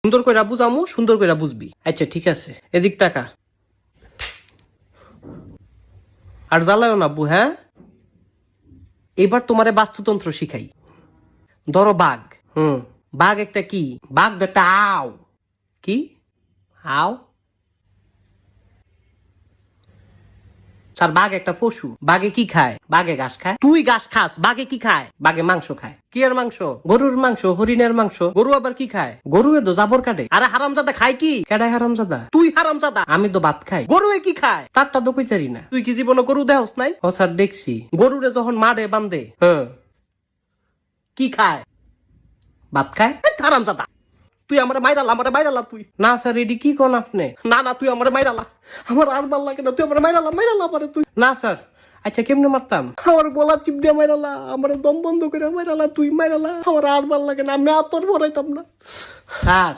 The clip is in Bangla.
সুন্দর কইরা বুঝামু, সুন্দর কইরা বুঝবি। আচ্ছা ঠিক আছে, এদিক টাকা। আর জ্বালায়ও না আব্বু, হ্যাঁ? এবার তোমারে বাস্তুতন্ত্র শিখাই। ধরো বাঘ। বাঘ একটা কি? বাঘ তো একটা আও। কি? আও? স্যার বাঘ একটা পশু। বাঘে কি খায়? বাঘে ঘাস খায়। তুই ঘাস খাস, বাঘে কি খায়? বাঘে মাংস খায়। কি এর মাংস? গরুর মাংস, হরিণের মাংস। গরু আবার কি খায়? গরু তো জাবর কাটে। আরে হারামজাদা খায় কি? কেডায় হারামজাদা? তুই হারামজাদা। আমি তো ভাত খাই। গরু কি খায়? তারটা তো কইতারি না। তুই কি জীবনে গরু দেহস নাই? ও স্যার দেখছি। গরুরে যখন মারে বান্ধে, কি খায়? ভাত খায়। হারামজাদা। তুই আমার মাইরালা তুই। না স্যার এডি কি কোন আপনি? না তুই আমার মাইরালা। আমার আর ভাল লাগে না, তুই আমার মাইরালা পারে তুই। না স্যার। আচ্ছা কেমনে মারতাম? আমার গলা চিপ দিয়ে মাইরালা, আমার দম বন্ধ করে মাইরালা, তুই মাইরালা। আমার আর ভাল লাগে না, আমি আর তোর ভরাইতাম না। স্যার